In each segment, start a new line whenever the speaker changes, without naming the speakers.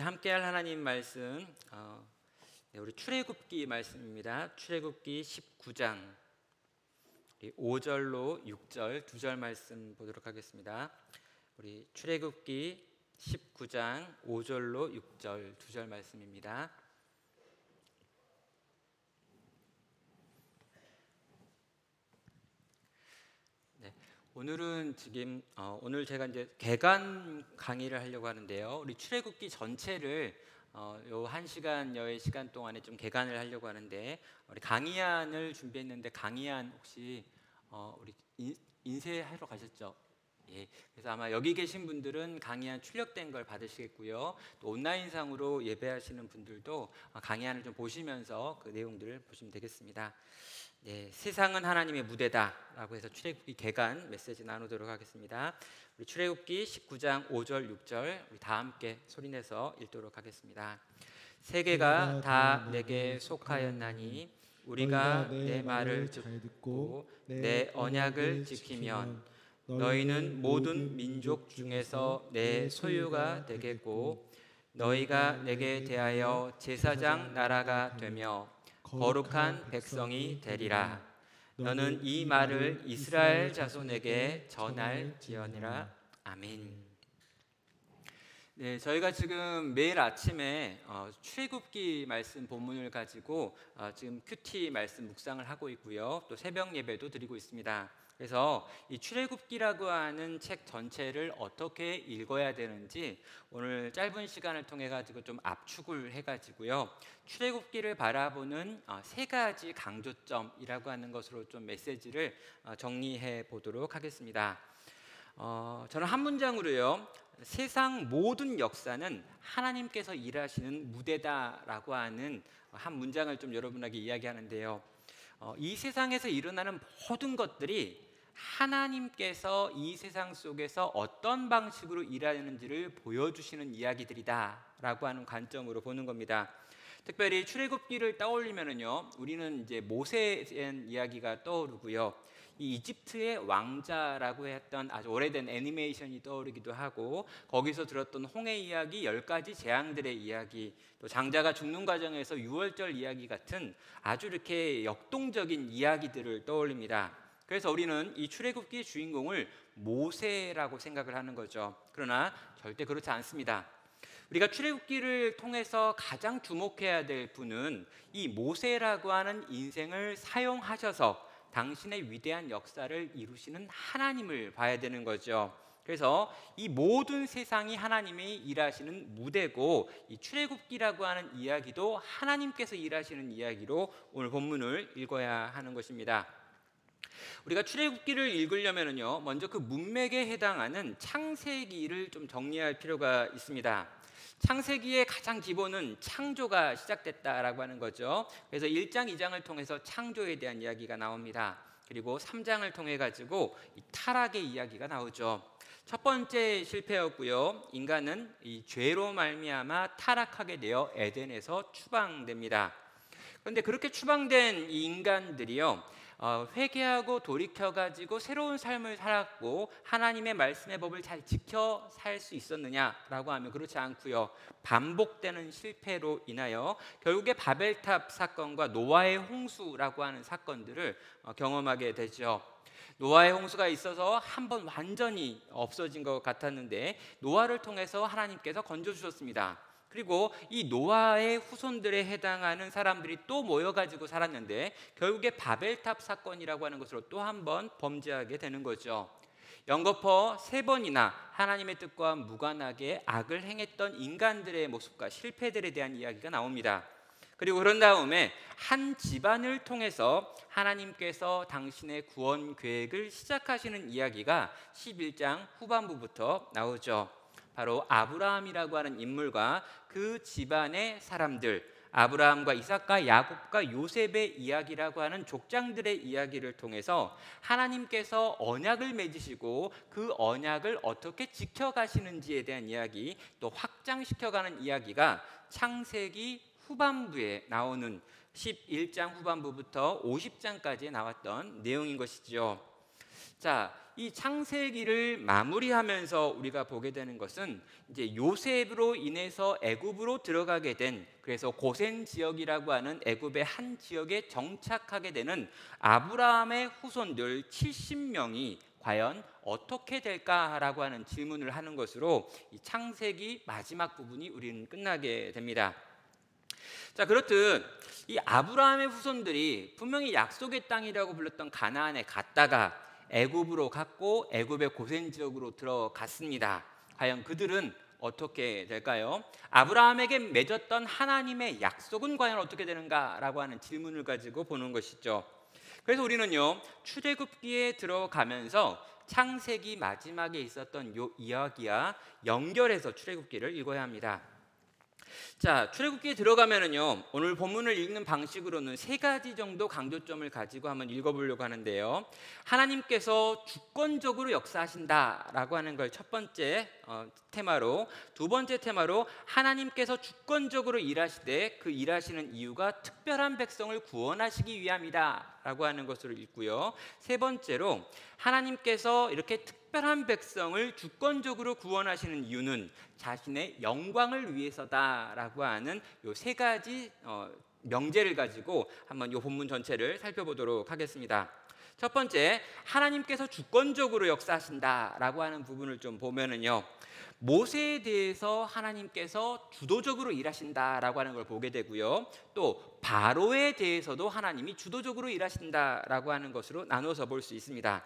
함께할 하나님 말씀, 우리 출애굽기 말씀입니다. 출애굽기 19장 5절로 6절 2절 말씀 보도록 하겠습니다. 우리 출애굽기 19장 5절로 6절 2절 말씀입니다. 오늘은 오늘 제가 이제 개간 강의를 하려고 하는데요. 우리 출애굽기 전체를 요 1시간여의 시간 동안에 좀 개간을 하려고 하는데, 우리 강의안을 준비했는데 강의안 혹시 우리 인쇄하러 가셨죠? 예. 그래서 아마 여기 계신 분들은 강의안 출력된 걸 받으시겠고요. 또 온라인상으로 예배하시는 분들도 강의안을 좀 보시면서 그 내용들을 보시면 되겠습니다. 네, 세상은 하나님의 무대다라고 해서 출애굽기 개간 메시지 나누도록 하겠습니다. 우리 출애굽기 19장 5절 6절 우리 다 함께 소리내서 읽도록 하겠습니다. 세계가 다 내게 속하였나니 우리가 내 말을 듣고 내 언약을 지키면 너희는 모든 민족 중에서 내 소유가 되겠고 너희가 내게 대하여 제사장 나라가 되며 거룩한 백성이 되리라. 너는 이 말을 이스라엘 자손에게 전할지어니라. 아멘. 네, 저희가 지금 매일 아침에 출애굽기 말씀 본문을 가지고 지금 큐티 말씀 묵상을 하고 있고요. 또 새벽 예배도 드리고 있습니다. 그래서 이 출애굽기라고 하는 책 전체를 어떻게 읽어야 되는지 오늘 짧은 시간을 통해 가지고 좀 압축을 해가지고요. 출애굽기를 바라보는 3가지 강조점이라고 하는 것으로 좀 메시지를 정리해 보도록 하겠습니다. 저는 한 문장으로요. 세상 모든 역사는 하나님께서 일하시는 무대다라고 하는 한 문장을 좀 여러분에게 이야기하는데요. 이 세상에서 일어나는 모든 것들이 하나님께서 이 세상 속에서 어떤 방식으로 일하는지를 보여주시는 이야기들이다라고 하는 관점으로 보는 겁니다. 특별히 출애굽기를 떠올리면은요, 우리는 이제 모세에 대한 이야기가 떠오르고요, 이 이집트의 왕자라고 했던 아주 오래된 애니메이션이 떠오르기도 하고, 거기서 들었던 홍해 이야기, 10가지 재앙들의 이야기, 또 장자가 죽는 과정에서 유월절 이야기 같은 아주 이렇게 역동적인 이야기들을 떠올립니다. 그래서 우리는 이 출애굽기의 주인공을 모세라고 생각을 하는 거죠. 그러나 절대 그렇지 않습니다. 우리가 출애굽기를 통해서 가장 주목해야 될 분은 이 모세라고 하는 인생을 사용하셔서 당신의 위대한 역사를 이루시는 하나님을 봐야 되는 거죠. 그래서 이 모든 세상이 하나님이 일하시는 무대고, 이 출애굽기라고 하는 이야기도 하나님께서 일하시는 이야기로 오늘 본문을 읽어야 하는 것입니다. 우리가 출애굽기를 읽으려면요, 먼저 그 문맥에 해당하는 창세기를 좀 정리할 필요가 있습니다. 창세기의 가장 기본은 창조가 시작됐다라고 하는 거죠. 그래서 1장, 2장을 통해서 창조에 대한 이야기가 나옵니다. 그리고 3장을 통해 가지고 이 타락의 이야기가 나오죠. 첫 번째 실패였고요. 인간은 이 죄로 말미암아 타락하게 되어 에덴에서 추방됩니다. 그런데 그렇게 추방된 이 인간들이요, 회개하고 돌이켜가지고 새로운 삶을 살았고 하나님의 말씀의 법을 잘 지켜 살 수 있었느냐라고 하면 그렇지 않고요, 반복되는 실패로 인하여 결국에 바벨탑 사건과 노아의 홍수라고 하는 사건들을 경험하게 되죠. 노아의 홍수가 있어서 한번 완전히 없어진 것 같았는데 노아를 통해서 하나님께서 건져주셨습니다. 그리고 이 노아의 후손들에 해당하는 사람들이 또 모여가지고 살았는데 결국에 바벨탑 사건이라고 하는 것으로 또 한 번 범죄하게 되는 거죠. 연거푸 3번이나 하나님의 뜻과 무관하게 악을 행했던 인간들의 모습과 실패들에 대한 이야기가 나옵니다. 그리고 그런 다음에 한 집안을 통해서 하나님께서 당신의 구원 계획을 시작하시는 이야기가 11장 후반부부터 나오죠. 바로 아브라함이라고 하는 인물과 그 집안의 사람들, 아브라함과 이삭과 야곱과 요셉의 이야기라고 하는 족장들의 이야기를 통해서 하나님께서 언약을 맺으시고 그 언약을 어떻게 지켜가시는지에 대한 이야기, 또 확장시켜가는 이야기가 창세기 후반부에 나오는 11장 후반부부터 50장까지 나왔던 내용인 것이죠. 자, 이 창세기를 마무리하면서 우리가 보게 되는 것은 이제 요셉으로 인해서 애굽으로 들어가게 된, 그래서 고센 지역이라고 하는 애굽의 한 지역에 정착하게 되는 아브라함의 후손들 70명이 과연 어떻게 될까라고 하는 질문을 하는 것으로 이 창세기 마지막 부분이 우리는 끝나게 됩니다. 자, 그렇듯 이 아브라함의 후손들이 분명히 약속의 땅이라고 불렀던 가나안에 갔다가 애굽으로 갔고 애굽의 고센 지역으로 들어갔습니다. 과연 그들은 어떻게 될까요? 아브라함에게 맺었던 하나님의 약속은 과연 어떻게 되는가라고 하는 질문을 가지고 보는 것이죠. 그래서 우리는요, 출애굽기에 들어가면서 창세기 마지막에 있었던 이 이야기와 연결해서 출애굽기를 읽어야 합니다. 자, 출애굽기에 들어가면은요, 오늘 본문을 읽는 방식으로는 세 가지 정도 강조점을 가지고 한번 읽어보려고 하는데요. 하나님께서 주권적으로 역사하신다라고 하는 걸 첫 번째 테마로, 두 번째 테마로 하나님께서 주권적으로 일하시되 그 일하시는 이유가 특별한 백성을 구원하시기 위함이다라고 하는 것으로 읽고요. 세 번째로 하나님께서 이렇게 특별한 백성을 주권적으로 구원하시는 이유는 자신의 영광을 위해서다라고 하는 이 세 가지 명제를 가지고 한번 이 본문 전체를 살펴보도록 하겠습니다. 첫 번째, 하나님께서 주권적으로 역사하신다라고 하는 부분을 좀 보면은요, 모세에 대해서 하나님께서 주도적으로 일하신다라고 하는 걸 보게 되고요, 또 바로에 대해서도 하나님이 주도적으로 일하신다라고 하는 것으로 나눠서 볼 수 있습니다.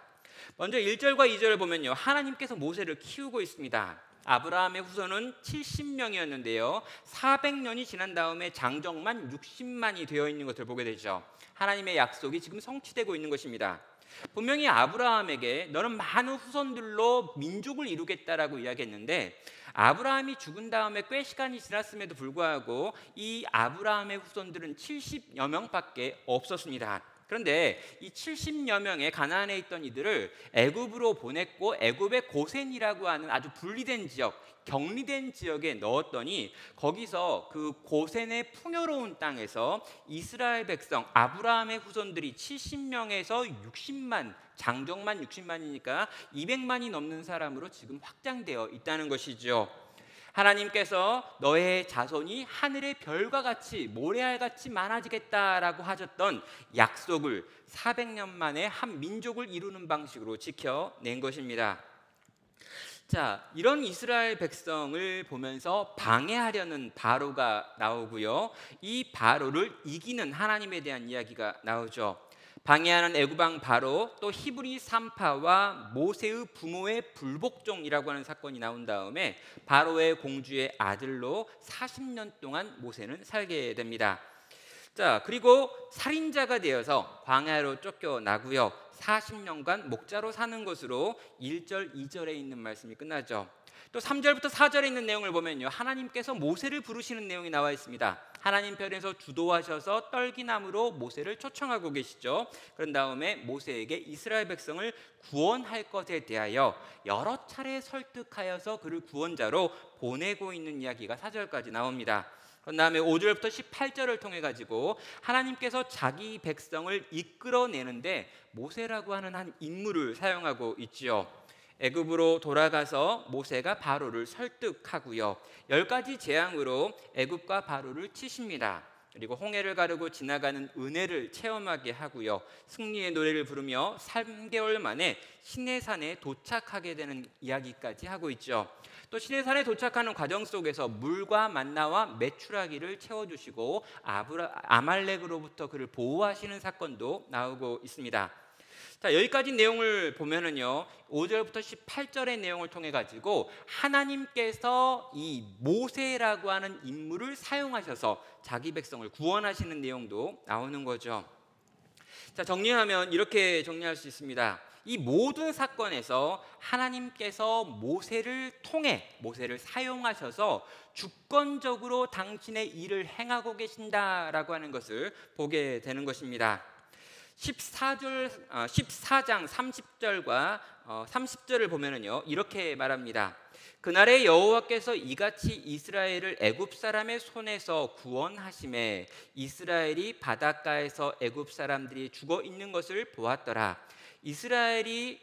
먼저 1절과 2절을 보면요, 하나님께서 모세를 키우고 있습니다. 아브라함의 후손은 70명이었는데요 400년이 지난 다음에 장정만 60만이 되어 있는 것을 보게 되죠. 하나님의 약속이 지금 성취되고 있는 것입니다. 분명히 아브라함에게 너는 많은 후손들로 민족을 이루겠다라고 이야기했는데, 아브라함이 죽은 다음에 꽤 시간이 지났음에도 불구하고 이 아브라함의 후손들은 70여 명밖에 없었습니다. 그런데 이 70여 명의 가나안에 있던 이들을 애굽으로 보냈고 애굽의 고센이라고 하는 아주 분리된 지역, 격리된 지역에 넣었더니 거기서 그 고센의 풍요로운 땅에서 이스라엘 백성 아브라함의 후손들이 70명에서 60만, 장정만 60만이니까 200만이 넘는 사람으로 지금 확장되어 있다는 것이죠. 하나님께서 너의 자손이 하늘의 별과 같이 모래알같이 많아지겠다라고 하셨던 약속을 400년 만에 한 민족을 이루는 방식으로 지켜낸 것입니다. 자, 이런 이스라엘 백성을 보면서 방해하려는 바로가 나오고요, 이 바로를 이기는 하나님에 대한 이야기가 나오죠. 방해하는 애굽왕 바로, 또 히브리 산파와 모세의 부모의 불복종이라고 하는 사건이 나온 다음에 바로의 공주의 아들로 40년 동안 모세는 살게 됩니다. 자, 그리고 살인자가 되어서 광야로 쫓겨나고요, 40년간 목자로 사는 것으로 1절, 2절에 있는 말씀이 끝나죠. 또 3절부터 4절에 있는 내용을 보면요, 하나님께서 모세를 부르시는 내용이 나와 있습니다. 하나님 편에서 주도하셔서 떨기나무로 모세를 초청하고 계시죠. 그런 다음에 모세에게 이스라엘 백성을 구원할 것에 대하여 여러 차례 설득하여서 그를 구원자로 보내고 있는 이야기가 4절까지 나옵니다. 그런 다음에 5절부터 18절을 통해 가지고 하나님께서 자기 백성을 이끌어내는데 모세라고 하는 한 인물을 사용하고 있지요. 애굽으로 돌아가서 모세가 바로를 설득하고요, 10가지 재앙으로 애굽과 바로를 치십니다. 그리고 홍해를 가르고 지나가는 은혜를 체험하게 하고요, 승리의 노래를 부르며 3개월 만에 시내산에 도착하게 되는 이야기까지 하고 있죠. 또 시내산에 도착하는 과정 속에서 물과 만나와 메추라기를 채워주시고 아말렉으로부터 그를 보호하시는 사건도 나오고 있습니다. 자, 여기까지 내용을 보면은요, 5절부터 18절의 내용을 통해 가지고 하나님께서 이 모세라고 하는 인물을 사용하셔서 자기 백성을 구원하시는 내용도 나오는 거죠. 자, 정리하면 이렇게 정리할 수 있습니다. 이 모든 사건에서 하나님께서 모세를 통해, 모세를 사용하셔서 주권적으로 당신의 일을 행하고 계신다라고 하는 것을 보게 되는 것입니다. 14장 30절과 30절을 보면은요, 이렇게 말합니다. 그날에 여호와께서 이같이 이스라엘을 애굽 사람의 손에서 구원하심에 이스라엘이 바닷가에서 애굽 사람들이 죽어 있는 것을 보았더라. 이스라엘이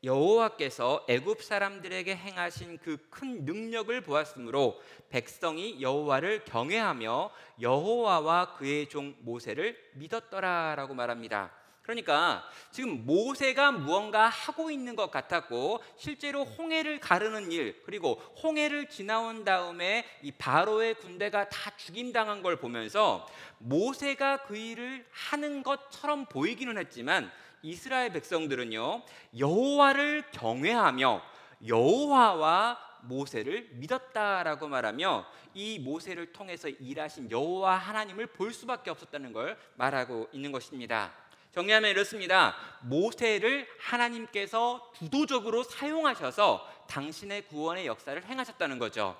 여호와께서 애굽 사람들에게 행하신 그 큰 능력을 보았으므로 백성이 여호와를 경외하며 여호와와 그의 종 모세를 믿었더라라고 말합니다. 그러니까 지금 모세가 무언가 하고 있는 것 같았고 실제로 홍해를 가르는 일, 그리고 홍해를 지나온 다음에 이 바로의 군대가 다 죽임당한 걸 보면서 모세가 그 일을 하는 것처럼 보이기는 했지만 이스라엘 백성들은요, 여호와를 경외하며 여호와와 모세를 믿었다라고 말하며 이 모세를 통해서 일하신 여호와 하나님을 볼 수밖에 없었다는 걸 말하고 있는 것입니다. 정리하면 이렇습니다. 모세를 하나님께서 주도적으로 사용하셔서 당신의 구원의 역사를 행하셨다는 거죠.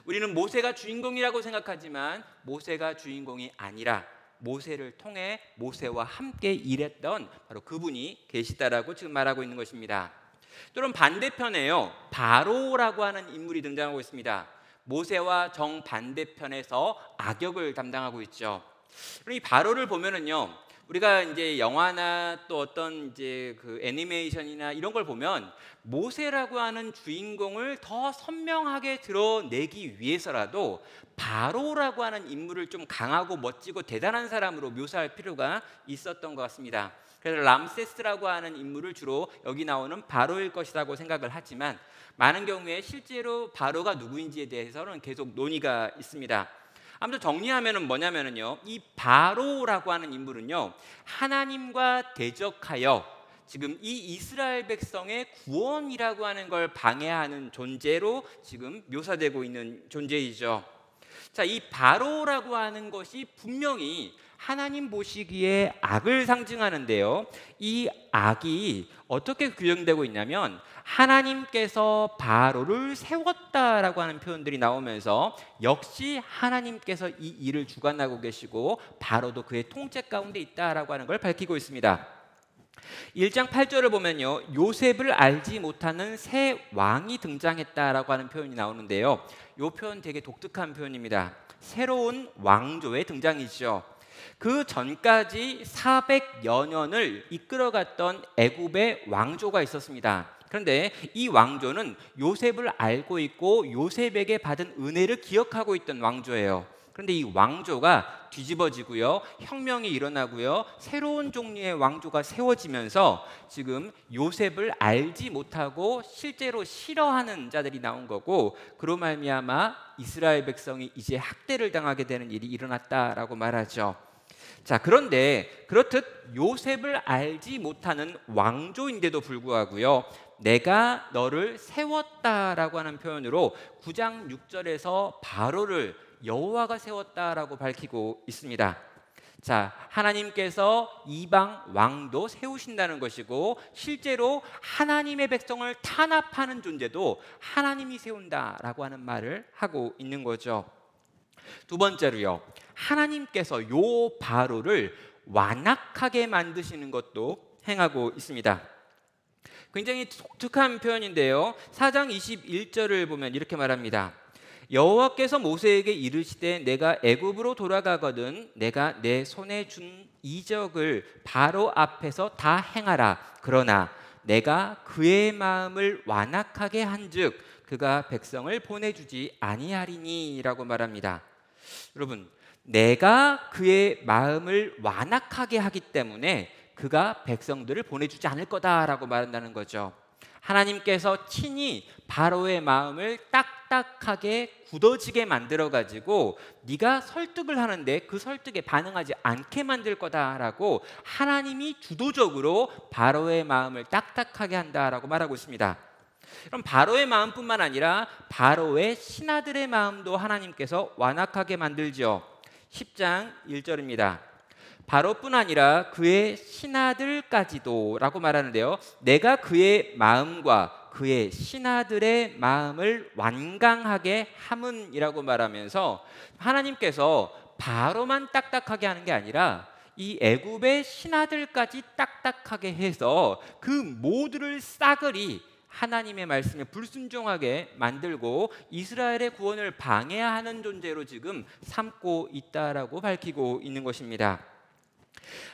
우리는 모세가 주인공이라고 생각하지만 모세가 주인공이 아니라 모세를 통해 모세와 함께 일했던 바로 그분이 계시다라고 지금 말하고 있는 것입니다. 또는 반대편에요, 바로라고 하는 인물이 등장하고 있습니다. 모세와 정반대편에서 악역을 담당하고 있죠. 이 바로를 보면은요, 우리가 이제 영화나 또 어떤 이제 그 애니메이션이나 이런 걸 보면 모세라고 하는 주인공을 더 선명하게 드러내기 위해서라도 바로라고 하는 인물을 좀 강하고 멋지고 대단한 사람으로 묘사할 필요가 있었던 것 같습니다. 그래서 람세스라고 하는 인물을 주로 여기 나오는 바로일 것이라고 생각을 하지만 많은 경우에 실제로 바로가 누구인지에 대해서는 계속 논의가 있습니다. 아무튼 정리하면은 뭐냐면은요, 이 바로라고 하는 인물은요, 하나님과 대적하여 지금 이 이스라엘 백성의 구원이라고 하는 걸 방해하는 존재로 지금 묘사되고 있는 존재이죠. 자, 이 바로라고 하는 것이 분명히 하나님 보시기에 악을 상징하는데요, 이 악이 어떻게 규정되고 있냐면 하나님께서 바로를 세웠다라고 하는 표현들이 나오면서 역시 하나님께서 이 일을 주관하고 계시고 바로도 그의 통제 가운데 있다라고 하는 걸 밝히고 있습니다. 1장 8절을 보면요, 요셉을 알지 못하는 새 왕이 등장했다라고 하는 표현이 나오는데요, 이 표현 되게 독특한 표현입니다. 새로운 왕조의 등장이죠. 그 전까지 400여 년을 이끌어갔던 애굽의 왕조가 있었습니다. 그런데 이 왕조는 요셉을 알고 있고 요셉에게 받은 은혜를 기억하고 있던 왕조예요. 그런데 이 왕조가 뒤집어지고요, 혁명이 일어나고요, 새로운 종류의 왕조가 세워지면서 지금 요셉을 알지 못하고 실제로 싫어하는 자들이 나온 거고, 그로 말미암아 이스라엘 백성이 이제 학대를 당하게 되는 일이 일어났다라고 말하죠. 자, 그런데 그렇듯 요셉을 알지 못하는 왕조인데도 불구하고요, 내가 너를 세웠다라고 하는 표현으로 9장 6절에서 바로를 여호와가 세웠다라고 밝히고 있습니다. 자, 하나님께서 이방 왕도 세우신다는 것이고 실제로 하나님의 백성을 탄압하는 존재도 하나님이 세운다라고 하는 말을 하고 있는 거죠. 두 번째로요, 하나님께서 요 바로를 완악하게 만드시는 것도 행하고 있습니다. 굉장히 독특한 표현인데요, 4장 21절을 보면 이렇게 말합니다. 여호와께서 모세에게 이르시되 내가 애굽으로 돌아가거든 내가 내 손에 준 이적을 바로 앞에서 다 행하라. 그러나 내가 그의 마음을 완악하게 한즉 그가 백성을 보내주지 아니하리니 라고 말합니다. 여러분, 내가 그의 마음을 완악하게 하기 때문에 그가 백성들을 보내주지 않을 거다라고 말한다는 거죠. 하나님께서 친히 바로의 마음을 딱딱하게 굳어지게 만들어가지고 네가 설득을 하는데 그 설득에 반응하지 않게 만들 거다라고 하나님이 주도적으로 바로의 마음을 딱딱하게 한다라고 말하고 있습니다. 그럼 바로의 마음뿐만 아니라 바로의 신하들의 마음도 하나님께서 완악하게 만들죠. 10장 1절입니다. 바로뿐 아니라 그의 신하들까지도 라고 말하는데요, 내가 그의 마음과 그의 신하들의 마음을 완강하게 함은이라고 말하면서 하나님께서 바로만 딱딱하게 하는 게 아니라 이 애굽의 신하들까지 딱딱하게 해서 그 모두를 싸그리 하나님의 말씀에 불순종하게 만들고 이스라엘의 구원을 방해하는 존재로 지금 삼고 있다라고 밝히고 있는 것입니다.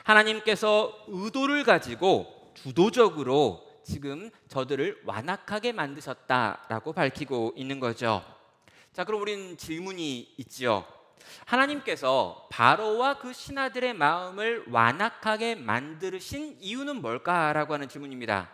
하나님께서 의도를 가지고 주도적으로 지금 저들을 완악하게 만드셨다라고 밝히고 있는 거죠. 자, 그럼 우리는 질문이 있지요. 하나님께서 바로와 그 신하들의 마음을 완악하게 만드신 이유는 뭘까라고 하는 질문입니다.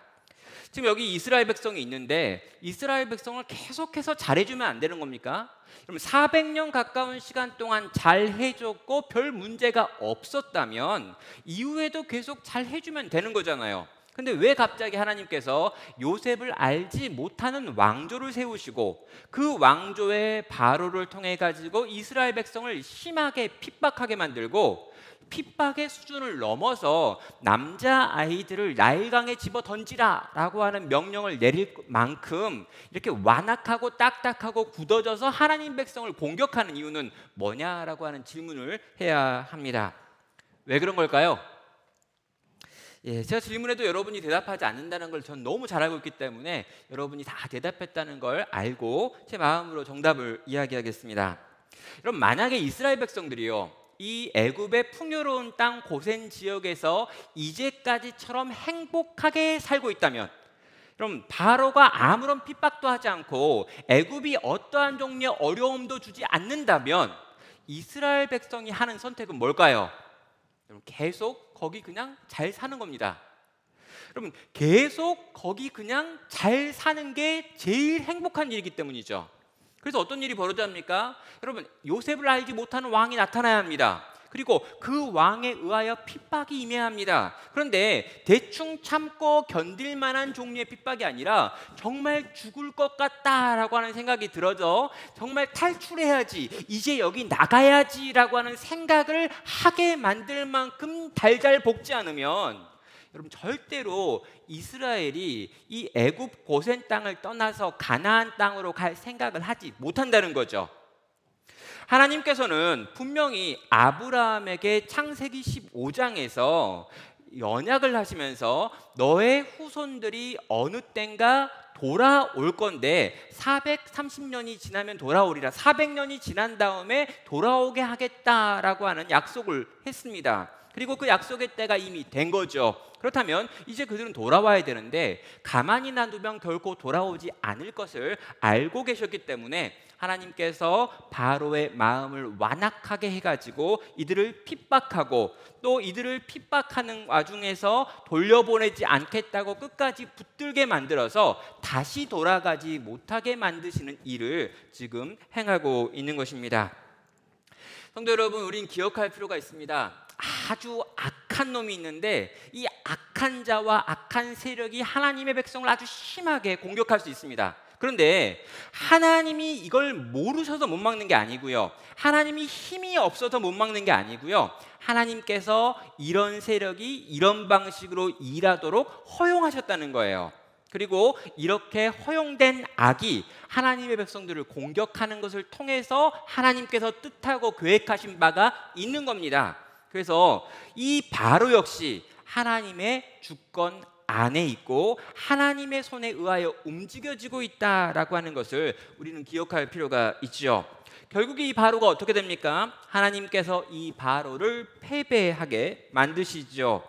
지금 여기 이스라엘 백성이 있는데 이스라엘 백성을 계속해서 잘해주면 안 되는 겁니까? 그럼 400년 가까운 시간 동안 잘해줬고 별 문제가 없었다면 이후에도 계속 잘해주면 되는 거잖아요. 근데 왜 갑자기 하나님께서 요셉을 알지 못하는 왕조를 세우시고 그 왕조의 바로를 통해 가지고 이스라엘 백성을 심하게 핍박하게 만들고 핍박의 수준을 넘어서 남자아이들을 나일강에 집어 던지라 라고 하는 명령을 내릴 만큼 이렇게 완악하고 딱딱하고 굳어져서 하나님 백성을 공격하는 이유는 뭐냐라고 하는 질문을 해야 합니다. 왜 그런 걸까요? 제가 질문해도 여러분이 대답하지 않는다는 걸 전 너무 잘 알고 있기 때문에 여러분이 다 대답했다는 걸 알고 제 마음으로 정답을 이야기하겠습니다. 여러분, 만약에 이스라엘 백성들이요 이 애굽의 풍요로운 땅 고센 지역에서 이제까지처럼 행복하게 살고 있다면, 그럼 바로가 아무런 핍박도 하지 않고 애굽이 어떠한 종류의 어려움도 주지 않는다면 이스라엘 백성이 하는 선택은 뭘까요? 여러분, 계속 거기 그냥 잘 사는 겁니다. 여러분, 계속 거기 그냥 잘 사는 게 제일 행복한 일이기 때문이죠. 그래서 어떤 일이 벌어집니까? 여러분, 요셉을 알지 못하는 왕이 나타나야 합니다. 그리고 그 왕에 의하여 핍박이 임해야 합니다. 그런데 대충 참고 견딜 만한 종류의 핍박이 아니라 정말 죽을 것 같다라고 하는 생각이 들어서 정말 탈출해야지, 이제 여기 나가야지라고 하는 생각을 하게 만들 만큼 달달 볶지 않으면 여러분, 절대로 이스라엘이 이 애굽 고센 땅을 떠나서 가나안 땅으로 갈 생각을 하지 못한다는 거죠. 하나님께서는 분명히 아브라함에게 창세기 15장에서 언약을 하시면서 너의 후손들이 어느 땐가 돌아올 건데 430년이 지나면 돌아오리라, 400년이 지난 다음에 돌아오게 하겠다라고 하는 약속을 했습니다. 그리고 그 약속의 때가 이미 된 거죠. 그렇다면 이제 그들은 돌아와야 되는데 가만히 놔두면 결코 돌아오지 않을 것을 알고 계셨기 때문에 하나님께서 바로의 마음을 완악하게 해가지고 이들을 핍박하고 또 이들을 핍박하는 와중에서 돌려보내지 않겠다고 끝까지 붙들게 만들어서 다시 돌아가지 못하게 만드시는 일을 지금 행하고 있는 것입니다. 성도 여러분, 우린 기억할 필요가 있습니다. 아주 악한 놈이 있는데 이 악한 자와 악한 세력이 하나님의 백성을 아주 심하게 공격할 수 있습니다. 그런데 하나님이 이걸 모르셔서 못 막는 게 아니고요, 하나님이 힘이 없어서 못 막는 게 아니고요, 하나님께서 이런 세력이 이런 방식으로 일하도록 허용하셨다는 거예요. 그리고 이렇게 허용된 악이 하나님의 백성들을 공격하는 것을 통해서 하나님께서 뜻하고 계획하신 바가 있는 겁니다. 그래서 이 바로 역시 하나님의 주권 안에 있고 하나님의 손에 의하여 움직여지고 있다라고 하는 것을 우리는 기억할 필요가 있죠. 결국 이 바로가 어떻게 됩니까? 하나님께서 이 바로를 패배하게 만드시죠.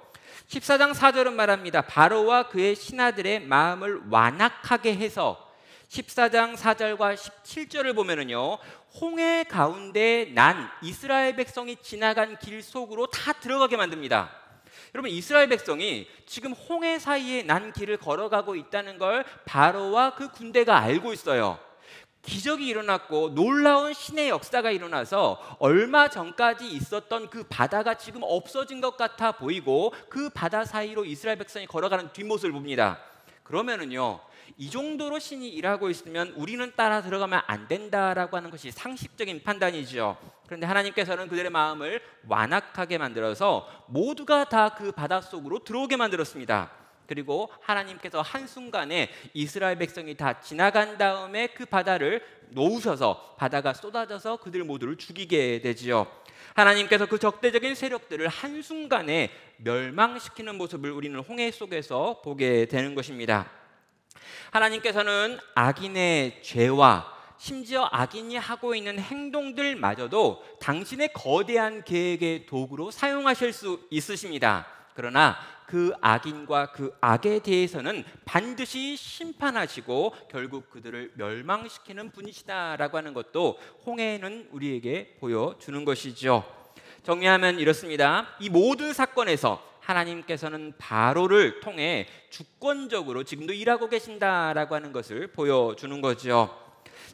14장 4절은 말합니다. 바로와 그의 신하들의 마음을 완악하게 해서, 14장 4절과 17절을 보면은요, 홍해 가운데 난 이스라엘 백성이 지나간 길 속으로 다 들어가게 만듭니다. 여러분, 이스라엘 백성이 지금 홍해 사이에 난 길을 걸어가고 있다는 걸 바로와 그 군대가 알고 있어요. 기적이 일어났고 놀라운 신의 역사가 일어나서 얼마 전까지 있었던 그 바다가 지금 없어진 것 같아 보이고 그 바다 사이로 이스라엘 백성이 걸어가는 뒷모습을 봅니다. 그러면은요, 이 정도로 신이 일하고 있으면 우리는 따라 들어가면 안 된다라고 하는 것이 상식적인 판단이죠. 그런데 하나님께서는 그들의 마음을 완악하게 만들어서 모두가 다 그 바닷속으로 들어오게 만들었습니다. 그리고 하나님께서 한순간에 이스라엘 백성이 다 지나간 다음에 그 바다를 놓으셔서 바다가 쏟아져서 그들 모두를 죽이게 되지요. 하나님께서 그 적대적인 세력들을 한순간에 멸망시키는 모습을 우리는 홍해 속에서 보게 되는 것입니다. 하나님께서는 악인의 죄와 심지어 악인이 하고 있는 행동들마저도 당신의 거대한 계획의 도구로 사용하실 수 있으십니다. 그러나 그 악인과 그 악에 대해서는 반드시 심판하시고 결국 그들을 멸망시키는 분이시다라고 하는 것도 홍해는 우리에게 보여주는 것이죠. 정리하면 이렇습니다. 이 모든 사건에서 하나님께서는 바로를 통해 주권적으로 지금도 일하고 계신다라고 하는 것을 보여주는 거죠.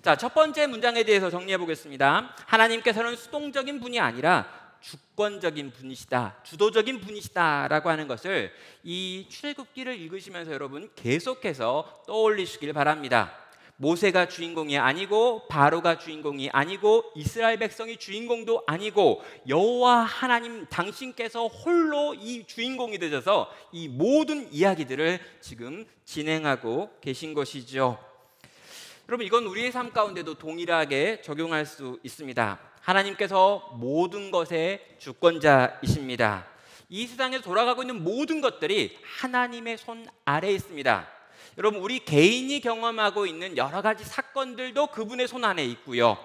자, 첫 번째 문장에 대해서 정리해 보겠습니다. 하나님께서는 수동적인 분이 아니라 주권적인 분이시다, 주도적인 분이시다라고 하는 것을 이 출애굽기를 읽으시면서 여러분 계속해서 떠올리시길 바랍니다. 모세가 주인공이 아니고 바로가 주인공이 아니고 이스라엘 백성이 주인공도 아니고 여호와 하나님 당신께서 홀로 이 주인공이 되셔서 이 모든 이야기들을 지금 진행하고 계신 것이죠. 여러분, 이건 우리의 삶 가운데도 동일하게 적용할 수 있습니다. 하나님께서 모든 것의 주권자이십니다. 이 세상에서 돌아가고 있는 모든 것들이 하나님의 손 아래에 있습니다. 여러분, 우리 개인이 경험하고 있는 여러 가지 사건들도 그분의 손 안에 있고요.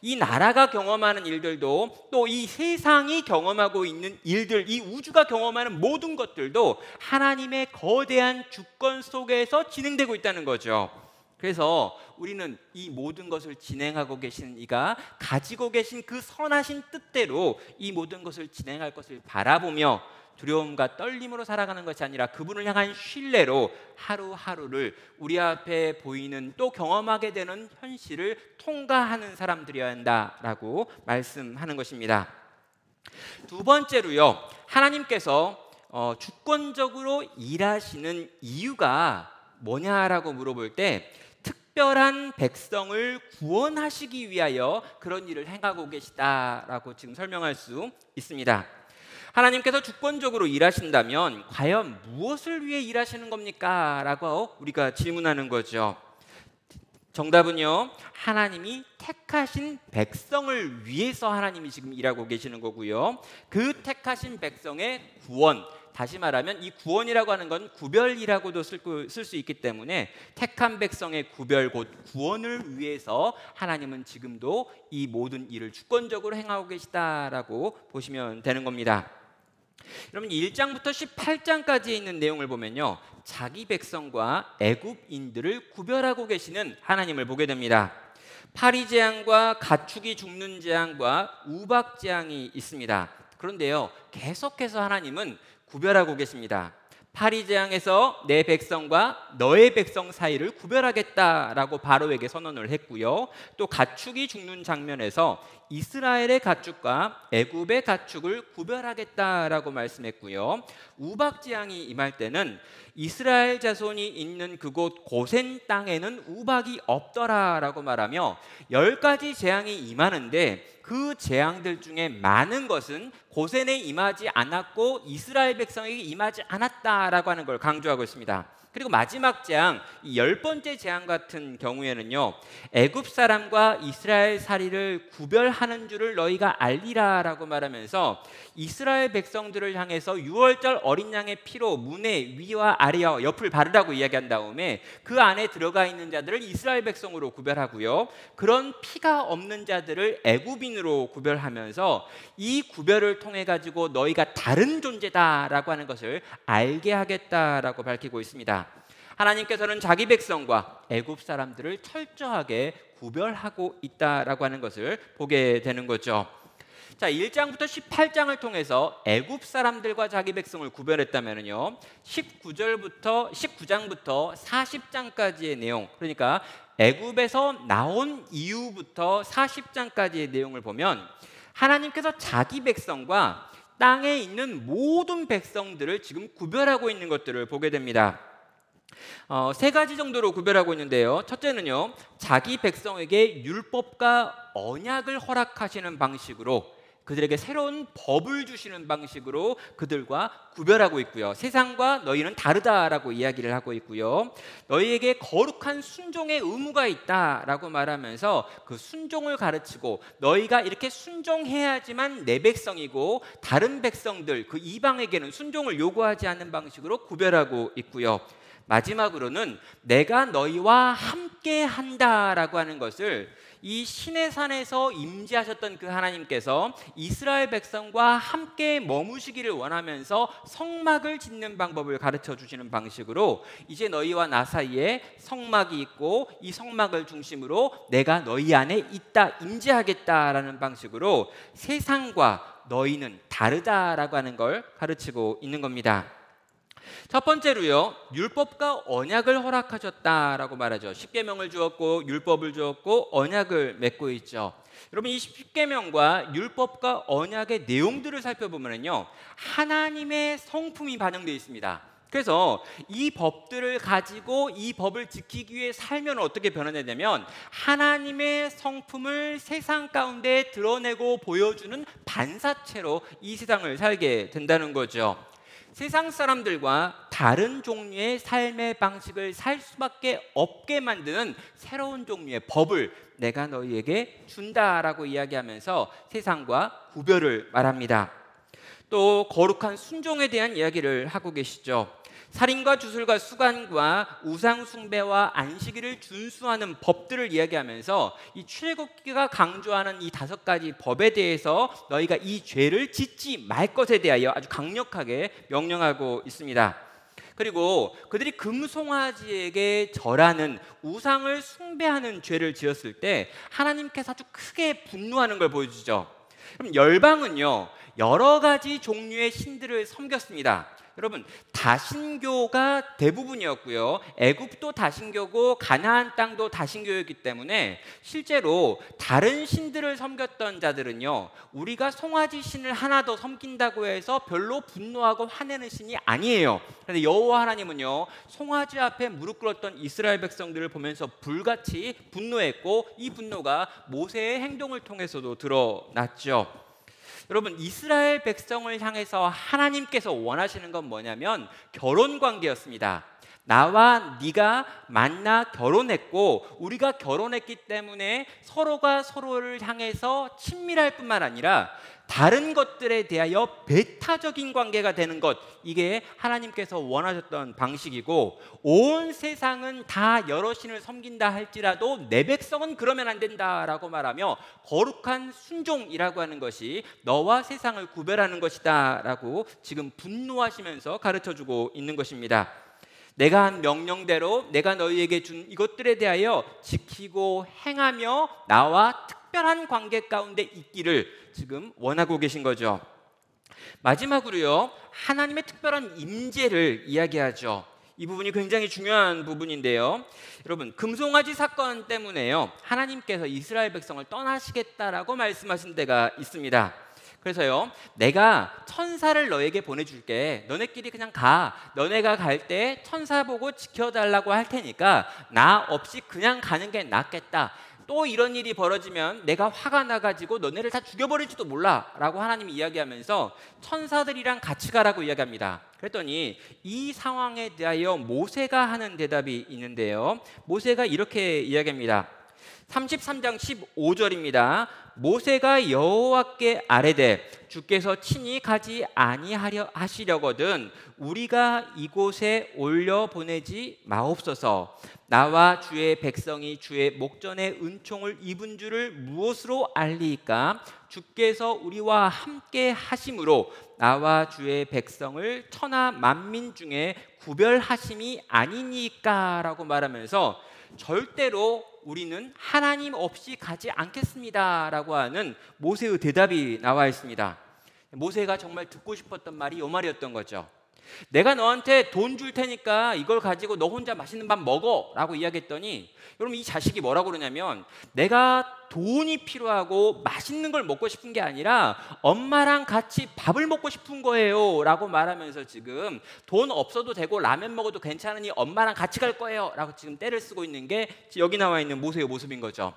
이 나라가 경험하는 일들도 또 이 세상이 경험하고 있는 일들, 이 우주가 경험하는 모든 것들도 하나님의 거대한 주권 속에서 진행되고 있다는 거죠. 그래서 우리는 이 모든 것을 진행하고 계신 이가 가지고 계신 그 선하신 뜻대로 이 모든 것을 진행할 것을 바라보며 두려움과 떨림으로 살아가는 것이 아니라 그분을 향한 신뢰로 하루하루를 우리 앞에 보이는 또 경험하게 되는 현실을 통과하는 사람들이어야 한다라고 말씀하는 것입니다. 두 번째로요, 하나님께서 주권적으로 일하시는 이유가 뭐냐라고 물어볼 때 특별한 백성을 구원하시기 위하여 그런 일을 행하고 계시다라고 지금 설명할 수 있습니다. 하나님께서 주권적으로 일하신다면 과연 무엇을 위해 일하시는 겁니까? 라고 우리가 질문하는 거죠. 정답은요, 하나님이 택하신 백성을 위해서 하나님이 지금 일하고 계시는 거고요. 그 택하신 백성의 구원, 다시 말하면 이 구원이라고 하는 건 구별이라고도 쓸 수 있기 때문에 택한 백성의 구별 곧 구원을 위해서 하나님은 지금도 이 모든 일을 주권적으로 행하고 계시다라고 보시면 되는 겁니다. 여러분, 1장부터 18장까지에 있는 내용을 보면요, 자기 백성과 애굽인들을 구별하고 계시는 하나님을 보게 됩니다. 파리 재앙과 가축이 죽는 재앙과 우박 재앙이 있습니다. 그런데요, 계속해서 하나님은 구별하고 계십니다. 파리 재앙에서 내 백성과 너의 백성 사이를 구별하겠다라고 바로에게 선언을 했고요. 또 가축이 죽는 장면에서 이스라엘의 가축과 애굽의 가축을 구별하겠다라고 말씀했고요. 우박 재앙이 임할 때는 이스라엘 자손이 있는 그곳 고센 땅에는 우박이 없더라라고 말하며 10가지 재앙이 임하는데 그 재앙들 중에 많은 것은 고센에 임하지 않았고 이스라엘 백성에게 임하지 않았다라고 하는 걸 강조하고 있습니다. 그리고 마지막 재앙, 이 10번째 재앙 같은 경우에는요, 애굽 사람과 이스라엘 사리를 구별하는 줄을 너희가 알리라라고 말하면서 이스라엘 백성들을 향해서 유월절 어린 양의 피로 문의 위와 아래와 옆을 바르라고 이야기한 다음에 그 안에 들어가 있는 자들을 이스라엘 백성으로 구별하고요, 그런 피가 없는 자들을 애굽인으로 구별하면서 이 구별을 통해 가지고 너희가 다른 존재다라고 하는 것을 알게 하겠다라고 밝히고 있습니다. 하나님께서는 자기 백성과 애굽 사람들을 철저하게 구별하고 있다라고 하는 것을 보게 되는 거죠. 자, 1장부터 18장을 통해서 애굽 사람들과 자기 백성을 구별했다면요, 19장부터 40장까지의 내용, 그러니까 애굽에서 나온 이후부터 40장까지의 내용을 보면 하나님께서 자기 백성과 땅에 있는 모든 백성들을 지금 구별하고 있는 것들을 보게 됩니다. 세 가지 정도로 구별하고 있는데요. 첫째는요, 자기 백성에게 율법과 언약을 허락하시는 방식으로 그들에게 새로운 법을 주시는 방식으로 그들과 구별하고 있고요. 세상과 너희는 다르다라고 이야기를 하고 있고요. 너희에게 거룩한 순종의 의무가 있다라고 말하면서 그 순종을 가르치고 너희가 이렇게 순종해야지만 내 백성이고 다른 백성들, 그 이방에게는 순종을 요구하지 않는 방식으로 구별하고 있고요. 마지막으로는 내가 너희와 함께 한다라고 하는 것을 이 시내 산에서 임재하셨던 그 하나님께서 이스라엘 백성과 함께 머무시기를 원하면서 성막을 짓는 방법을 가르쳐 주시는 방식으로 이제 너희와 나 사이에 성막이 있고 이 성막을 중심으로 내가 너희 안에 있다, 임재하겠다라는 방식으로 세상과 너희는 다르다라고 하는 걸 가르치고 있는 겁니다. 첫 번째로요, 율법과 언약을 허락하셨다라고 말하죠. 십계명을 주었고 율법을 주었고 언약을 맺고 있죠. 여러분, 이 십계명과 율법과 언약의 내용들을 살펴보면요, 하나님의 성품이 반영되어 있습니다. 그래서 이 법들을 가지고 이 법을 지키기 위해 살면 어떻게 변화되냐면 하나님의 성품을 세상 가운데 드러내고 보여주는 반사체로 이 세상을 살게 된다는 거죠. 세상 사람들과 다른 종류의 삶의 방식을 살 수밖에 없게 만드는 새로운 종류의 법을 내가 너희에게 준다라고 이야기하면서 세상과 구별을 말합니다. 또 거룩한 순종에 대한 이야기를 하고 계시죠. 살인과 주술과 수간과 우상 숭배와 안식일을 준수하는 법들을 이야기하면서 이 출애굽기가 강조하는 이 5가지 법에 대해서 너희가 이 죄를 짓지 말 것에 대하여 아주 강력하게 명령하고 있습니다. 그리고 그들이 금송아지에게 절하는 우상을 숭배하는 죄를 지었을 때 하나님께서 아주 크게 분노하는 걸 보여주죠. 그럼 열방은요, 여러 가지 종류의 신들을 섬겼습니다. 여러분, 다신교가 대부분이었고요, 애굽도 다신교고 가나안 땅도 다신교였기 때문에 실제로 다른 신들을 섬겼던 자들은요, 우리가 송아지 신을 하나 더 섬긴다고 해서 별로 분노하고 화내는 신이 아니에요. 그런데 여호와 하나님은요, 송아지 앞에 무릎 꿇었던 이스라엘 백성들을 보면서 불같이 분노했고 이 분노가 모세의 행동을 통해서도 드러났죠. 여러분, 이스라엘 백성을 향해서 하나님께서 원하시는 건 뭐냐면 결혼 관계였습니다. 나와 네가 만나 결혼했고 우리가 결혼했기 때문에 서로가 서로를 향해서 친밀할 뿐만 아니라 다른 것들에 대하여 배타적인 관계가 되는 것, 이게 하나님께서 원하셨던 방식이고 온 세상은 다 여러 신을 섬긴다 할지라도 내 백성은 그러면 안 된다라고 말하며 거룩한 순종이라고 하는 것이 너와 세상을 구별하는 것이다 라고 지금 분노하시면서 가르쳐주고 있는 것입니다. 내가 한 명령대로 내가 너희에게 준 이것들에 대하여 지키고 행하며 나와 특별한 관계 가운데 있기를 지금 원하고 계신 거죠. 마지막으로요, 하나님의 특별한 임재를 이야기하죠. 이 부분이 굉장히 중요한 부분인데요, 여러분, 금송아지 사건 때문에요, 하나님께서 이스라엘 백성을 떠나시겠다라고 말씀하신 데가 있습니다. 그래서요, 내가 천사를 너에게 보내줄게. 너네끼리 그냥 가. 너네가 갈 때 천사 보고 지켜달라고 할 테니까 나 없이 그냥 가는 게 낫겠다. 또 이런 일이 벌어지면 내가 화가 나가지고 너네를 다 죽여버릴지도 몰라 라고 하나님이 이야기하면서 천사들이랑 같이 가라고 이야기합니다. 그랬더니 이 상황에 대하여 모세가 하는 대답이 있는데요, 모세가 이렇게 이야기합니다. 33장 15절입니다. 모세가 여호와께 아뢰되 주께서 친히 가지 아니하려 하시려거든 우리가 이곳에 올려 보내지 마옵소서. 나와 주의 백성이 주의 목전에 은총을 입은 줄을 무엇으로 알리이까? 주께서 우리와 함께 하심으로 나와 주의 백성을 천하 만민 중에 구별하심이 아니니까 라고 말하면서 절대로 우리는 하나님 없이 가지 않겠습니다 라고 하는 모세의 대답이 나와 있습니다. 모세가 정말 듣고 싶었던 말이 이 말이었던 거죠. 내가 너한테 돈 줄 테니까 이걸 가지고 너 혼자 맛있는 밥 먹어 라고 이야기했더니, 여러분, 이 자식이 뭐라고 그러냐면 내가 돈이 필요하고 맛있는 걸 먹고 싶은 게 아니라 엄마랑 같이 밥을 먹고 싶은 거예요 라고 말하면서 지금 돈 없어도 되고 라면 먹어도 괜찮으니 엄마랑 같이 갈 거예요 라고 지금 떼를 쓰고 있는 게 여기 나와 있는 모세의 모습인 거죠.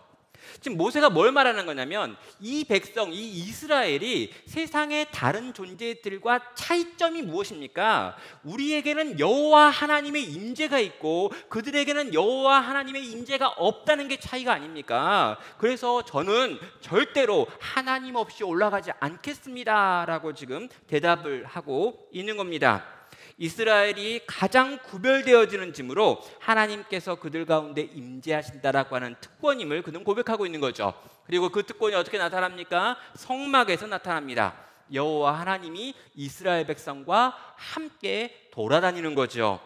지금 모세가 뭘 말하는 거냐면 이 백성, 이 이스라엘이 세상의 다른 존재들과 차이점이 무엇입니까? 우리에게는 여호와 하나님의 임재가 있고 그들에게는 여호와 하나님의 임재가 없다는 게 차이가 아닙니까? 그래서 저는 절대로 하나님 없이 올라가지 않겠습니다 라고 지금 대답을 하고 있는 겁니다. 이스라엘이 가장 구별되어지는 짐으로 하나님께서 그들 가운데 임재하신다라고 하는 특권임을 그는 고백하고 있는 거죠. 그리고 그 특권이 어떻게 나타납니까? 성막에서 나타납니다. 여호와 하나님이 이스라엘 백성과 함께 돌아다니는 거죠.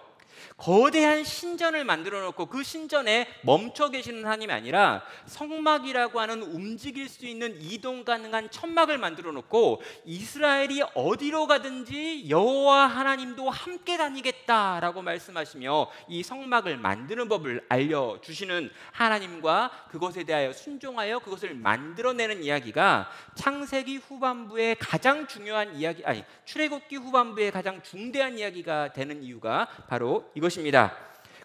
거대한 신전을 만들어 놓고 그 신전에 멈춰 계시는 하나님이 아니라 성막이라고 하는 움직일 수 있는 이동 가능한 천막을 만들어 놓고 이스라엘이 어디로 가든지 여호와 하나님도 함께 다니겠다라고 말씀하시며 이 성막을 만드는 법을 알려주시는 하나님과 그것에 대하여 순종하여 그것을 만들어내는 이야기가 창세기 후반부의 가장 중요한 이야기, 출애굽기 후반부의 가장 중대한 이야기가 되는 이유가 바로 이것입니다.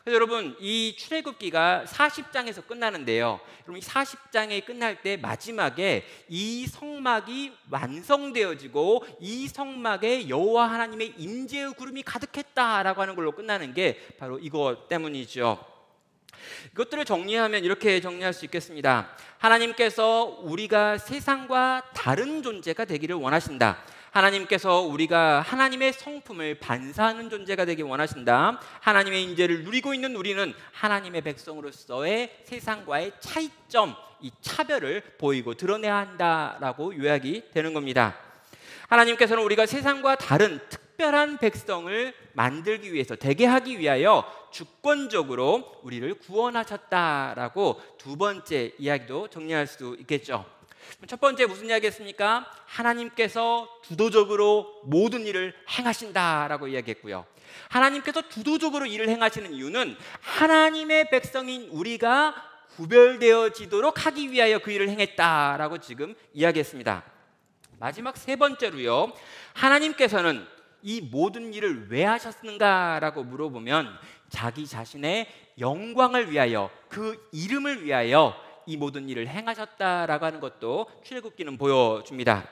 그래서 여러분, 이 출애굽기가 40장에서 끝나는데요. 여러분, 이 40장이 끝날 때 마지막에 이 성막이 완성되어지고 이 성막에 여호와 하나님의 임재의 구름이 가득했다라고 하는 걸로 끝나는 게 바로 이것 때문이죠. 이것들을 정리하면 이렇게 정리할 수 있겠습니다. 하나님께서 우리가 세상과 다른 존재가 되기를 원하신다. 하나님께서 우리가 하나님의 성품을 반사하는 존재가 되길 원하신다. 하나님의 임재를 누리고 있는 우리는 하나님의 백성으로서의 세상과의 차이점, 이 차별을 보이고 드러내야 한다라고 요약이 되는 겁니다. 하나님께서는 우리가 세상과 다른 특별한 백성을 만들기 위해서, 되게 하기 위하여 주권적으로 우리를 구원하셨다라고 두 번째 이야기도 정리할 수 있겠죠. 첫 번째 무슨 이야기했습니까? 하나님께서 주도적으로 모든 일을 행하신다라고 이야기했고요. 하나님께서 주도적으로 일을 행하시는 이유는 하나님의 백성인 우리가 구별되어지도록 하기 위하여 그 일을 행했다라고 지금 이야기했습니다. 마지막 세 번째로요, 하나님께서는 이 모든 일을 왜 하셨는가라고 물어보면 자기 자신의 영광을 위하여, 그 이름을 위하여 이 모든 일을 행하셨다라고 하는 것도 출애굽기는 보여줍니다.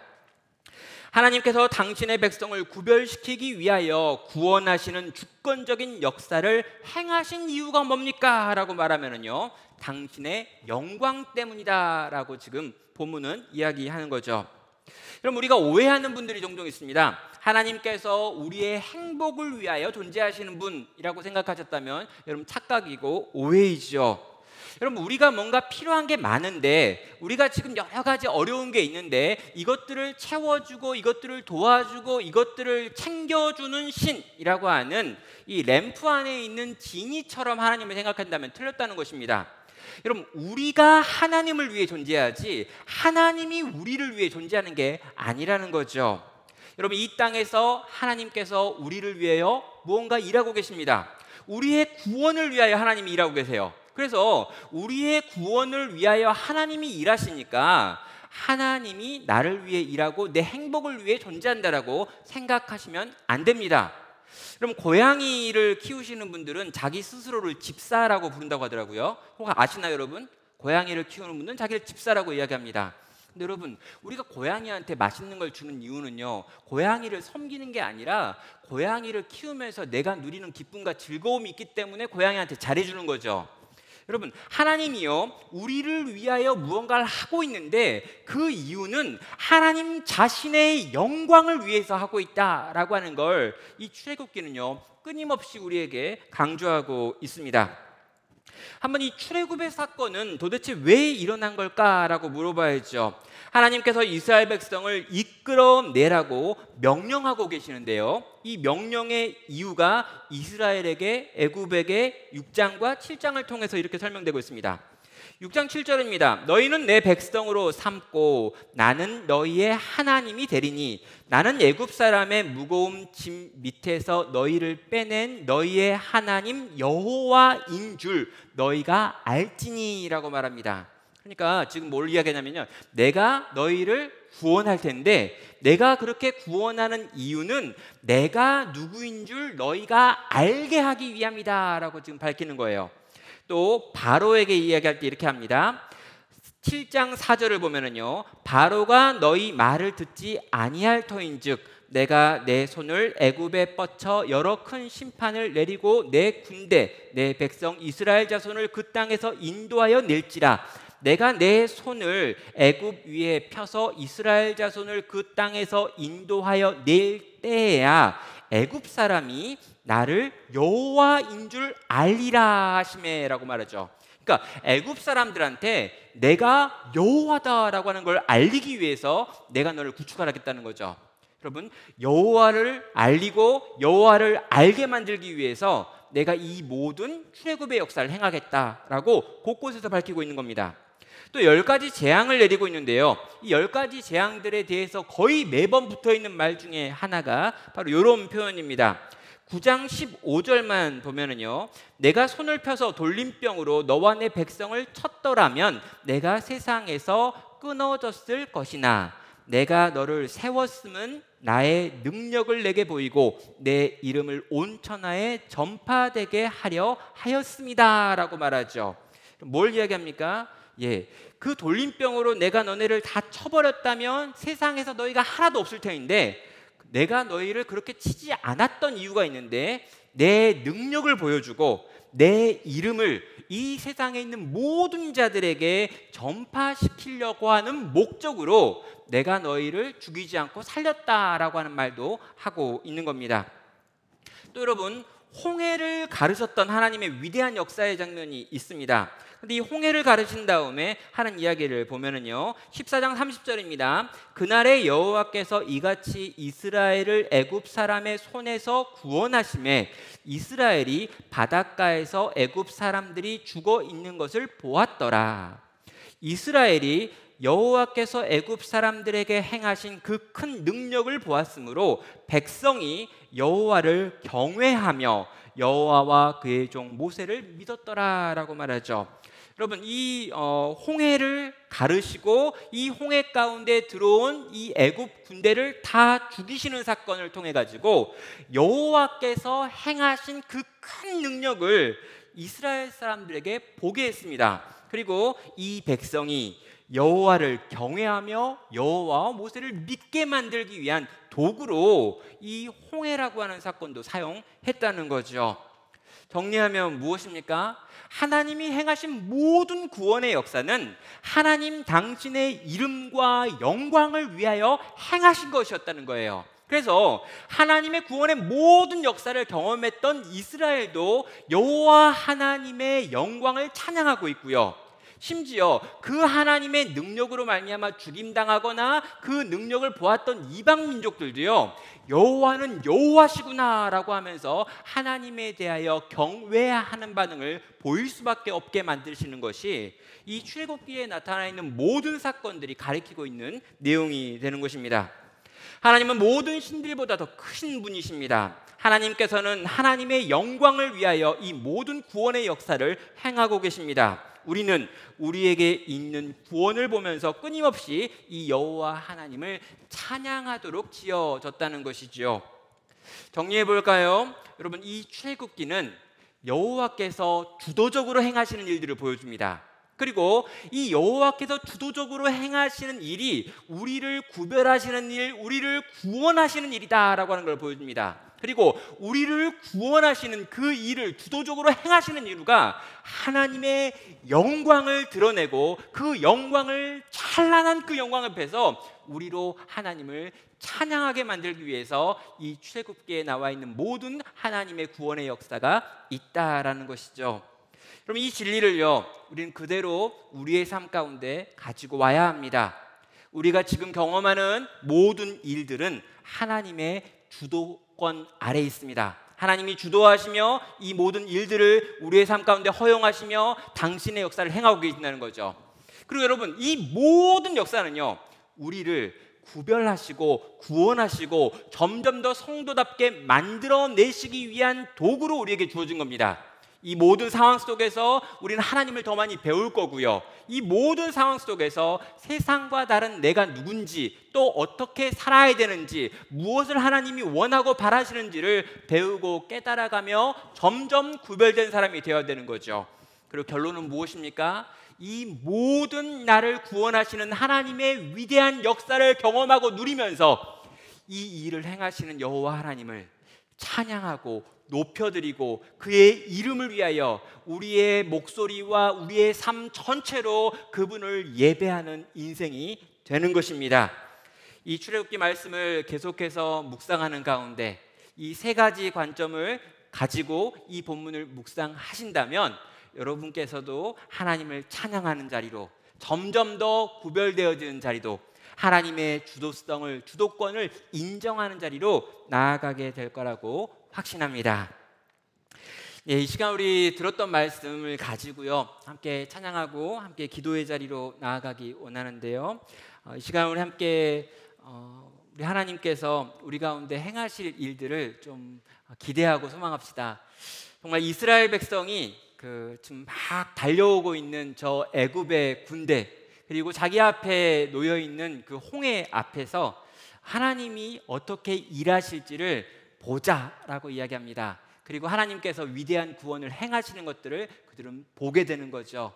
하나님께서 당신의 백성을 구별시키기 위하여 구원하시는 주권적인 역사를 행하신 이유가 뭡니까? 라고 말하면요, 당신의 영광 때문이다라고 지금 본문은 이야기하는 거죠. 여러분, 우리가 오해하는 분들이 종종 있습니다. 하나님께서 우리의 행복을 위하여 존재하시는 분이라고 생각하셨다면 여러분, 착각이고 오해이죠. 여러분, 우리가 뭔가 필요한 게 많은데, 우리가 지금 여러 가지 어려운 게 있는데 이것들을 채워주고 이것들을 도와주고 이것들을 챙겨주는 신이라고 하는 이 램프 안에 있는 지니처럼 하나님을 생각한다면 틀렸다는 것입니다. 여러분, 우리가 하나님을 위해 존재하지 하나님이 우리를 위해 존재하는 게 아니라는 거죠. 여러분, 이 땅에서 하나님께서 우리를 위하여 무언가 일하고 계십니다. 우리의 구원을 위하여 하나님이 일하고 계세요. 그래서 우리의 구원을 위하여 하나님이 일하시니까 하나님이 나를 위해 일하고 내 행복을 위해 존재한다라고 생각하시면 안 됩니다. 그럼 고양이를 키우시는 분들은 자기 스스로를 집사라고 부른다고 하더라고요. 혹 아시나요, 여러분? 고양이를 키우는 분들은 자기를 집사라고 이야기합니다. 근데 여러분, 우리가 고양이한테 맛있는 걸 주는 이유는요, 고양이를 섬기는 게 아니라 고양이를 키우면서 내가 누리는 기쁨과 즐거움이 있기 때문에 고양이한테 잘해주는 거죠. 여러분, 하나님이요, 우리를 위하여 무언가를 하고 있는데 그 이유는 하나님 자신의 영광을 위해서 하고 있다라고 하는 걸 이 출애굽기는요, 끊임없이 우리에게 강조하고 있습니다. 한번 이 출애굽의 사건은 도대체 왜 일어난 걸까라고 물어봐야죠. 하나님께서 이스라엘 백성을 이끌어내라고 명령하고 계시는데요, 이 명령의 이유가 이스라엘에게 애굽에게 6장과 7장을 통해서 이렇게 설명되고 있습니다. 6장 7절입니다. 너희는 내 백성으로 삼고 나는 너희의 하나님이 되리니 나는 애굽 사람의 무거운 짐 밑에서 너희를 빼낸 너희의 하나님 여호와인 줄 너희가 알지니라고 말합니다. 그러니까 지금 뭘 이야기하냐면요, 내가 너희를 구원할 텐데 내가 그렇게 구원하는 이유는 내가 누구인 줄 너희가 알게 하기 위함이다 라고 지금 밝히는 거예요. 또 바로에게 이야기할 때 이렇게 합니다. 7장 4절을 보면은요, 바로가 너희 말을 듣지 아니할 터인즉 내가 내 손을 애굽에 뻗쳐 여러 큰 심판을 내리고 내 군대 내 백성 이스라엘 자손을 그 땅에서 인도하여 낼지라. 내가 내 손을 애굽 위에 펴서 이스라엘 자손을 그 땅에서 인도하여 낼 때에야 애굽 사람이 나를 여호와인 줄 알리라 하시매라고 말하죠. 그러니까 애굽 사람들한테 내가 여호와다라고 하는 걸 알리기 위해서 내가 너를 구축하겠다는 거죠. 여러분, 여호와를 알리고 여호와를 알게 만들기 위해서 내가 이 모든 출애굽의 역사를 행하겠다라고 곳곳에서 밝히고 있는 겁니다. 또 10가지 재앙을 내리고 있는데요, 이 10가지 재앙들에 대해서 거의 매번 붙어있는 말 중에 하나가 바로 이런 표현입니다. 9장 15절만 보면은요, 내가 손을 펴서 돌림병으로 너와 내 백성을 쳤더라면 내가 세상에서 끊어졌을 것이나 내가 너를 세웠음은 나의 능력을 내게 보이고 내 이름을 온 천하에 전파되게 하려 하였습니다 라고 말하죠. 뭘 이야기합니까? 그 돌림병으로 내가 너네를 다 쳐버렸다면 세상에서 너희가 하나도 없을 터인데, 내가 너희를 그렇게 치지 않았던 이유가 있는데 내 능력을 보여주고 내 이름을 이 세상에 있는 모든 자들에게 전파시키려고 하는 목적으로 내가 너희를 죽이지 않고 살렸다라고 하는 말도 하고 있는 겁니다. 또 여러분, 홍해를 가르셨던 하나님의 위대한 역사의 장면이 있습니다. 근데 이 홍해를 가르신 다음에 하는 이야기를 보면은요, 14장 30절입니다. 그날에 여호와께서 이같이 이스라엘을 애굽 사람의 손에서 구원하심에 이스라엘이 바닷가에서 애굽 사람들이 죽어 있는 것을 보았더라. 이스라엘이 여호와께서 애굽 사람들에게 행하신 그 큰 능력을 보았으므로 백성이 여호와를 경외하며 여호와와 그의 종 모세를 믿었더라라고 말하죠. 여러분, 이 홍해를 가르시고 이 홍해 가운데 들어온 이 애굽 군대를 다 죽이시는 사건을 통해 가지고 여호와께서 행하신 그 큰 능력을 이스라엘 사람들에게 보게 했습니다. 그리고 이 백성이 여호와를 경외하며 여호와와 모세를 믿게 만들기 위한 도구로 이 홍해라고 하는 사건도 사용했다는 거죠. 정리하면 무엇입니까? 하나님이 행하신 모든 구원의 역사는 하나님 당신의 이름과 영광을 위하여 행하신 것이었다는 거예요. 그래서 하나님의 구원의 모든 역사를 경험했던 이스라엘도 여호와 하나님의 영광을 찬양하고 있고요, 심지어 그 하나님의 능력으로 말미암아 죽임당하거나 그 능력을 보았던 이방 민족들도요, 여호와는 여호와시구나라고 하면서 하나님에 대하여 경외하는 반응을 보일 수밖에 없게 만드시는 것이 이 출애굽기에 나타나 있는 모든 사건들이 가리키고 있는 내용이 되는 것입니다. 하나님은 모든 신들보다 더 크신 분이십니다. 하나님께서는 하나님의 영광을 위하여 이 모든 구원의 역사를 행하고 계십니다. 우리는 우리에게 있는 구원을 보면서 끊임없이 이 여호와 하나님을 찬양하도록 지어졌다는 것이지요. 정리해 볼까요? 여러분, 이 출애굽기는 여호와께서 주도적으로 행하시는 일들을 보여줍니다. 그리고 이 여호와께서 주도적으로 행하시는 일이 우리를 구별하시는 일, 우리를 구원하시는 일이다라고 하는 걸 보여줍니다. 그리고 우리를 구원하시는 그 일을 주도적으로 행하시는 이유가 하나님의 영광을 드러내고 그 영광을, 찬란한 그 영광 앞에서 우리로 하나님을 찬양하게 만들기 위해서 이 출애굽기에 나와 있는 모든 하나님의 구원의 역사가 있다라는 것이죠. 그럼 이 진리를요, 우리는 그대로 우리의 삶 가운데 가지고 와야 합니다. 우리가 지금 경험하는 모든 일들은 하나님의 주도권 아래에 있습니다. 하나님이 주도하시며 이 모든 일들을 우리의 삶 가운데 허용하시며 당신의 역사를 행하고 계신다는 거죠. 그리고 여러분, 이 모든 역사는요, 우리를 구별하시고 구원하시고 점점 더 성도답게 만들어내시기 위한 도구로 우리에게 주어진 겁니다. 이 모든 상황 속에서 우리는 하나님을 더 많이 배울 거고요, 이 모든 상황 속에서 세상과 다른 내가 누군지, 또 어떻게 살아야 되는지, 무엇을 하나님이 원하고 바라시는지를 배우고 깨달아가며 점점 구별된 사람이 되어야 되는 거죠. 그리고 결론은 무엇입니까? 이 모든 나를 구원하시는 하나님의 위대한 역사를 경험하고 누리면서 이 일을 행하시는 여호와 하나님을 찬양하고 높여드리고 그의 이름을 위하여 우리의 목소리와 우리의 삶 전체로 그분을 예배하는 인생이 되는 것입니다. 이 출애굽기 말씀을 계속해서 묵상하는 가운데 이 세 가지 관점을 가지고 이 본문을 묵상하신다면 여러분께서도 하나님을 찬양하는 자리로, 점점 더 구별되어지는 자리로, 하나님의 주도권을 인정하는 자리로 나아가게 될 거라고 확신합니다. 이 시간 우리 들었던 말씀을 가지고요, 함께 찬양하고 함께 기도의 자리로 나아가기 원하는데요. 이 시간 우리 함께 우리 하나님께서 우리 가운데 행하실 일들을 좀 기대하고 소망합시다. 정말 이스라엘 백성이 지금 막 달려오고 있는 저 애굽의 군대, 그리고 자기 앞에 놓여 있는 그 홍해 앞에서 하나님이 어떻게 일하실지를 보자라고 이야기합니다. 그리고 하나님께서 위대한 구원을 행하시는 것들을 그들은 보게 되는 거죠.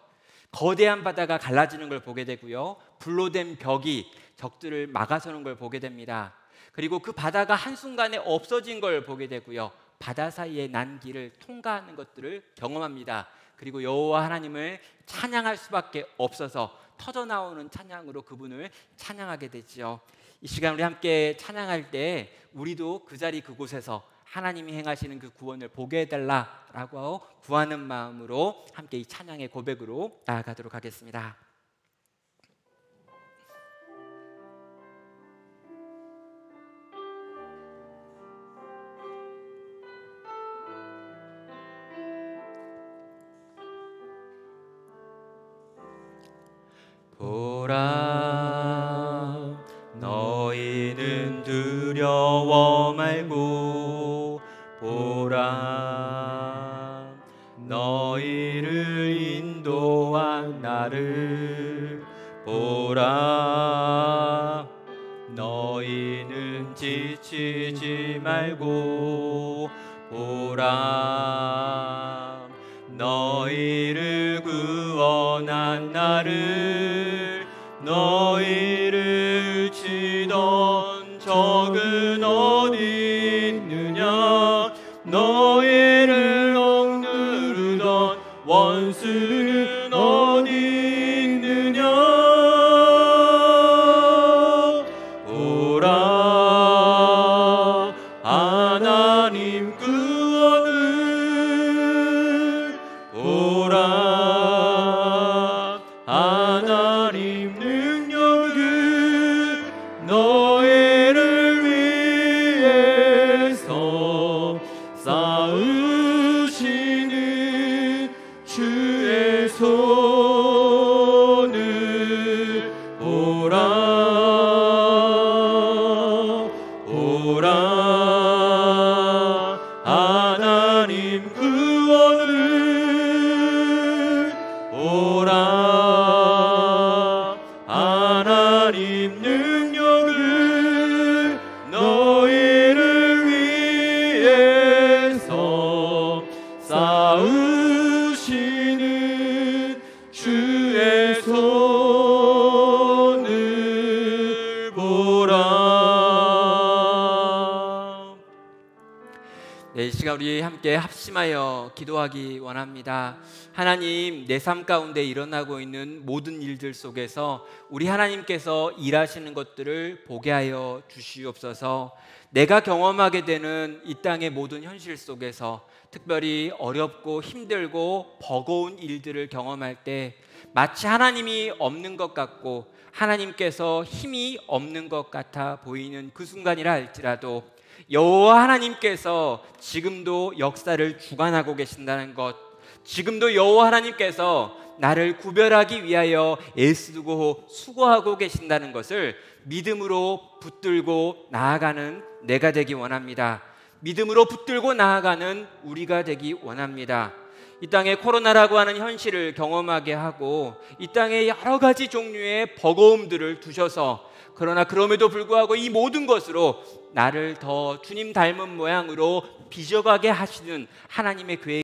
거대한 바다가 갈라지는 걸 보게 되고요, 불로 된 벽이 적들을 막아서는 걸 보게 됩니다. 그리고 그 바다가 한순간에 없어진 걸 보게 되고요, 바다 사이에 난 길을 통과하는 것들을 경험합니다. 그리고 여호와 하나님을 찬양할 수밖에 없어서 터져나오는 찬양으로 그분을 찬양하게 되죠. 이 시간 우리 함께 찬양할 때 우리도 그 자리 그곳에서 하나님이 행하시는 그 구원을 보게 해달라라고 구하는 마음으로 함께 이 찬양의 고백으로 나아가도록 하겠습니다. 보라, 너희는 두려워 말고 보라, 너희를 인도한 나를 보라, 너희는 지치지 말고 보라, 너희를 구원한 나를, 너희를 치던 적은 어디 있느냐, 너희를 억누르던 원수는 어디 있느냐. 보라, 하나님 구원을 보라, 하나님 능력을 너희를 위해서 쌓으시는 주의 손을 보라, 보라, 하나님 구원을 보라, 하나님 능력을 너희를 위해서 쌓으시는 주의 손을 보라. 네, 이 시간 우리 함께 합심하여 기도하기 원합니다. 하나님, 내 삶 가운데 일어나고 있는 모든 일들 속에서 우리 하나님께서 일하시는 것들을 보게 하여 주시옵소서. 내가 경험하게 되는 이 땅의 모든 현실 속에서 특별히 어렵고 힘들고 버거운 일들을 경험할 때 마치 하나님이 없는 것 같고 하나님께서 힘이 없는 것 같아 보이는 그 순간이라 할지라도 여호와 하나님께서 지금도 역사를 주관하고 계신다는 것, 지금도 여호와 하나님께서 나를 구별하기 위하여 애쓰고 수고하고 계신다는 것을 믿음으로 붙들고 나아가는 내가 되기 원합니다. 믿음으로 붙들고 나아가는 우리가 되기 원합니다. 이 땅에 코로나라고 하는 현실을 경험하게 하고 이 땅에 여러 가지 종류의 버거움들을 두셔서, 그러나 그럼에도 불구하고 이 모든 것으로 나를 더 주님 닮은 모양으로 빚어가게 하시는 하나님의 계획